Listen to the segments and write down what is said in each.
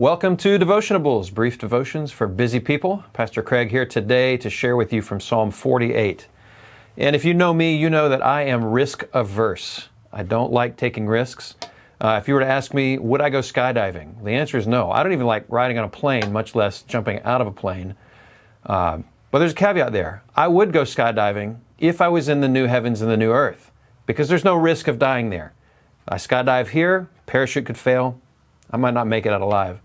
Welcome to Devotionables, brief devotions for busy people. Pastor Craig here today to share with you from Psalm 48. And if you know me, you know that I am risk averse. I don't like taking risks. If you were to ask me, would I go skydiving? The answer is no. I don't even like riding on a plane, much less jumping out of a plane. But there's a caveat there. I would go skydiving if I was in the new heavens and the new earth, because there's no risk of dying there. I skydive here, parachute could fail. I might not make it out alive.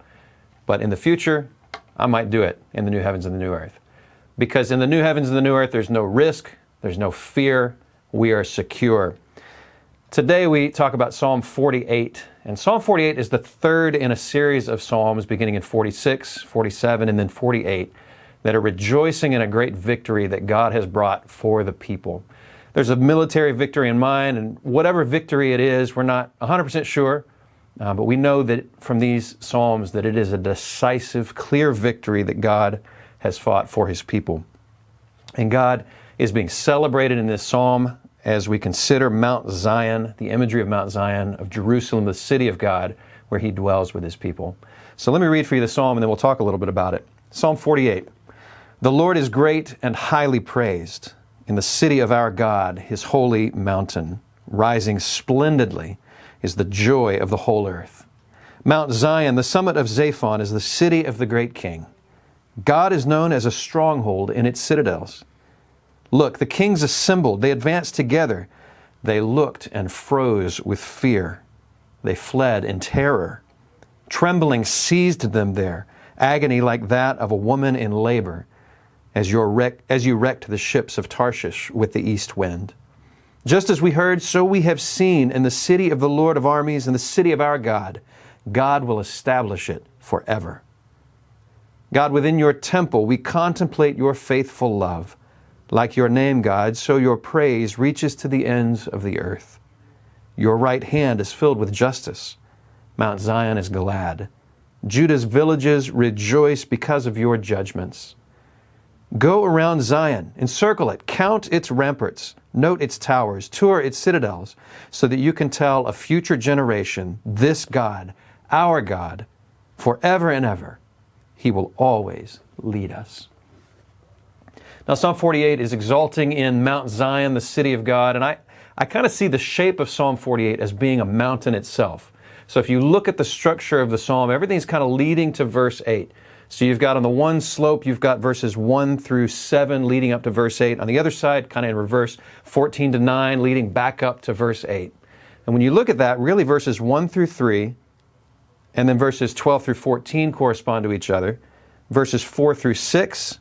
But in the future, I might do it in the new heavens and the new earth. Because in the new heavens and the new earth, there's no risk, there's no fear, we are secure. Today we talk about Psalm 48. And Psalm 48 is the third in a series of Psalms beginning in 46, 47, and then 48 that are rejoicing in a great victory that God has brought for the people. There's a military victory in mind, and whatever victory it is, we're not 100% sure. But we know that from these Psalms that it is a decisive, clear victory that God has fought for His people. And God is being celebrated in this Psalm as we consider Mount Zion, the imagery of Mount Zion, of Jerusalem, the city of God, where He dwells with His people. So let me read for you the Psalm and then we'll talk a little bit about it. Psalm 48. The Lord is great and highly praised in the city of our God, His holy mountain, rising splendidly is the joy of the whole earth. Mount Zion, the summit of Zaphon, is the city of the great King. God is known as a stronghold in its citadels. Look, the kings assembled. They advanced together. They looked and froze with fear. They fled in terror. Trembling seized them there, agony like that of a woman in labor, as you wrecked the ships of Tarshish with the east wind. Just as we heard, so we have seen in the city of the Lord of armies, in the city of our God. God will establish it forever. God, within your temple, we contemplate your faithful love. Like your name, God, so your praise reaches to the ends of the earth. Your right hand is filled with justice. Mount Zion is glad. Judah's villages rejoice because of your judgments. Go around Zion, encircle it, count its ramparts, note its towers, tour its citadels, so that you can tell a future generation, this God, our God, forever and ever, He will always lead us. Now, Psalm 48 is exalting in Mount Zion, the city of God, and I kind of see the shape of Psalm 48 as being a mountain itself. So if you look at the structure of the Psalm, everything's kind of leading to verse 8. So you've got on the one slope, you've got verses 1 through 7 leading up to verse 8. On the other side, kind of in reverse, 14 to 9 leading back up to verse 8. And when you look at that, really verses 1 through 3 and then verses 12 through 14 correspond to each other. Verses 4 through 7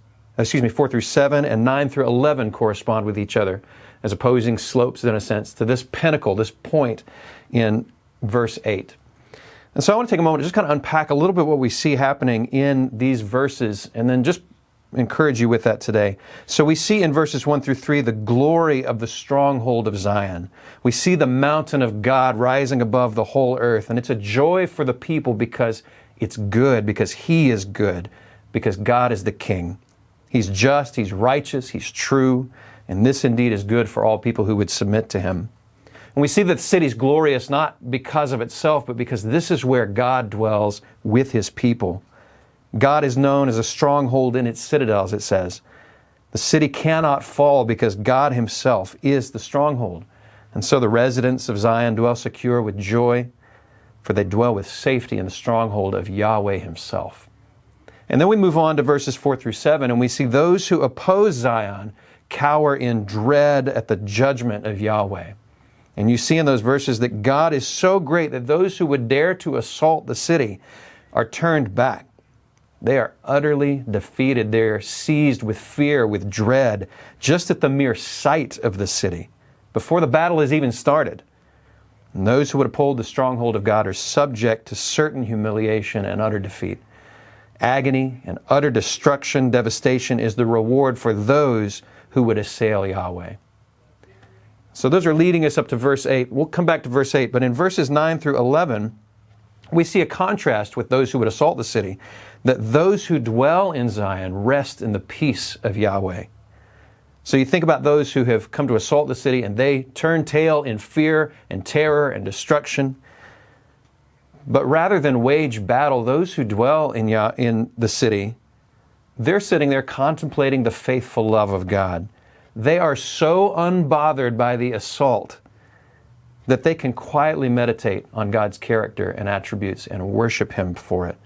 and 9 through 11 correspond with each other as opposing slopes in a sense to this pinnacle, this point in verse 8. And so I want to take a moment to just kind of unpack a little bit what we see happening in these verses and then just encourage you with that today. So we see in verses 1 through 3 the glory of the stronghold of Zion. We see the mountain of God rising above the whole earth. And it's a joy for the people because it's good, because He is good, because God is the King. He's just, He's righteous, He's true. And this indeed is good for all people who would submit to Him. And we see that the city's glorious not because of itself, but because this is where God dwells with His people. God is known as a stronghold in its citadels, it says. The city cannot fall because God Himself is the stronghold. And so the residents of Zion dwell secure with joy, for they dwell with safety in the stronghold of Yahweh Himself. And then we move on to verses 4 through 7, and we see those who oppose Zion cower in dread at the judgment of Yahweh. And you see in those verses that God is so great that those who would dare to assault the city are turned back. They are utterly defeated. They are seized with fear, with dread, just at the mere sight of the city, before the battle has even started. And those who would uphold the stronghold of God are subject to certain humiliation and utter defeat. Agony and utter destruction, devastation is the reward for those who would assail Yahweh. So those are leading us up to verse 8. We'll come back to verse 8, but in verses 9 through 11, we see a contrast with those who would assault the city, that those who dwell in Zion rest in the peace of Yahweh. So you think about those who have come to assault the city and they turn tail in fear and terror and destruction. But rather than wage battle, those who dwell in the city, they're sitting there contemplating the faithful love of God. They are so unbothered by the assault that they can quietly meditate on God's character and attributes and worship Him for it.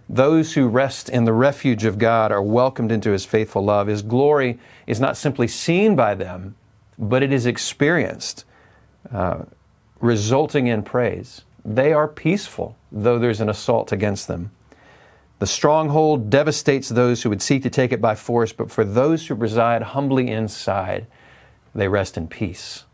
Those who rest in the refuge of God are welcomed into His faithful love. His glory is not simply seen by them, but it is experienced, resulting in praise. They are peaceful, though there's an assault against them. The stronghold devastates those who would seek to take it by force, but for those who reside humbly inside, they rest in peace.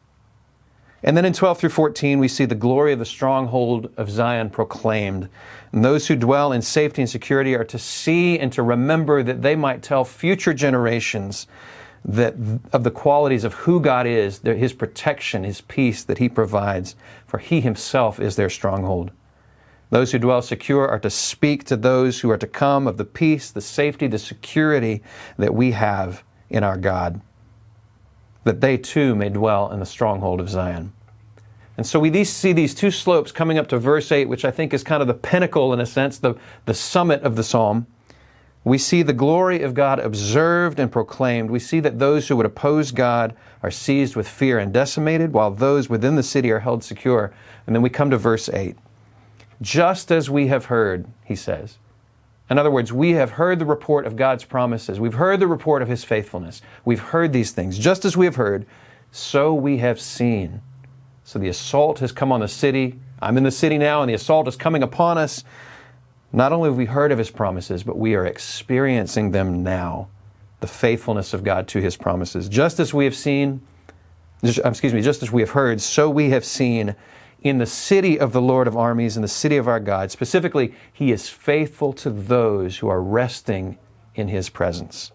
And then in 12 through 14, we see the glory of the stronghold of Zion proclaimed. And those who dwell in safety and security are to see and to remember that they might tell future generations that of the qualities of who God is, His protection, His peace that He provides, for He Himself is their stronghold. Those who dwell secure are to speak to those who are to come of the peace, the safety, the security that we have in our God, that they too may dwell in the stronghold of Zion. And so we see these two slopes coming up to verse 8, which I think is kind of the pinnacle, in a sense, the summit of the psalm. We see the glory of God observed and proclaimed. We see that those who would oppose God are seized with fear and decimated, while those within the city are held secure. And then we come to verse 8. Just as we have heard, he says. In other words, we have heard the report of God's promises. We've heard the report of His faithfulness. We've heard these things. Just as we have heard, so we have seen. So the assault has come on the city. I'm in the city now, and the assault is coming upon us. Not only have we heard of His promises, but we are experiencing them now. The faithfulness of God to His promises. Just as we have heard, so we have seen in the city of the Lord of armies, in the city of our God. Specifically, He is faithful to those who are resting in His presence,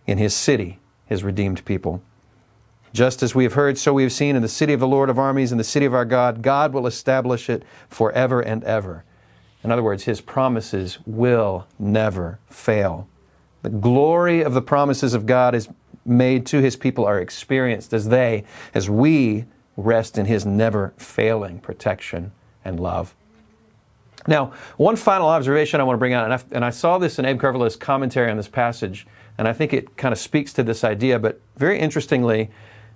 in His city, His redeemed people. Just as we have heard, so we have seen in the city of the Lord of armies, in the city of our God. God will establish it forever and ever. In other words, His promises will never fail. The glory of the promises of God is made to His people are experienced as we rest in His never failing protection and love. Now, one final observation I want to bring out, and I saw this in Abe Kervela's commentary on this passage, and I think it kind of speaks to this idea, but very interestingly,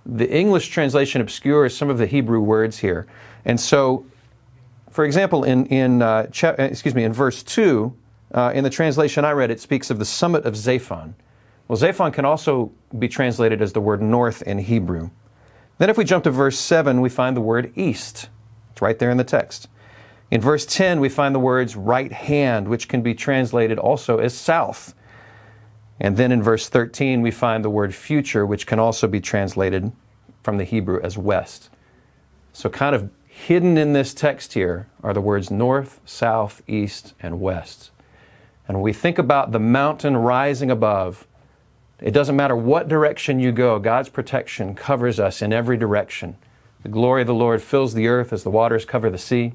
the English translation obscures some of the Hebrew words here. And so, for example, in verse 2, in the translation I read, it speaks of the summit of Zaphon. Well, Zaphon can also be translated as the word north in Hebrew. Then if we jump to verse 7, we find the word east. It's right there in the text. In verse 10, we find the words right hand, which can be translated also as south. And then in verse 13, we find the word future, which can also be translated from the Hebrew as west. So kind of hidden in this text here are the words north, south, east, and west. And when we think about the mountain rising above, it doesn't matter what direction you go, God's protection covers us in every direction. The glory of the Lord fills the earth as the waters cover the sea.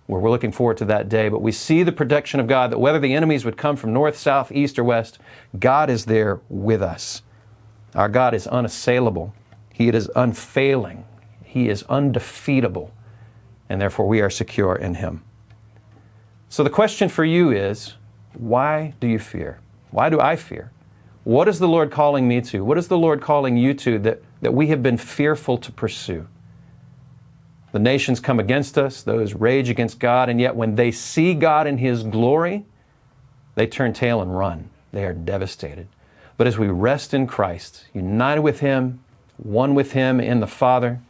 We're looking forward to that day, but we see the protection of God, that whether the enemies would come from north, south, east, or west, God is there with us. Our God is unassailable. He is unfailing. He is undefeatable, and therefore we are secure in Him. So the question for you is, why do you fear? Why do I fear? What is the Lord calling me to? What is the Lord calling you to that we have been fearful to pursue? The nations come against us, those rage against God, and yet when they see God in His glory, they turn tail and run. They are devastated. But as we rest in Christ, united with Him, one with Him in the Father,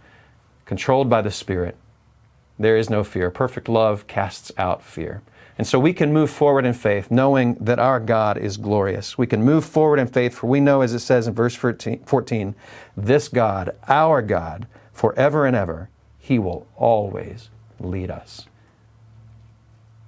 controlled by the Spirit, there is no fear. Perfect love casts out fear. And so we can move forward in faith, knowing that our God is glorious. We can move forward in faith, for we know, as it says in verse 14, this God, our God, forever and ever, He will always lead us.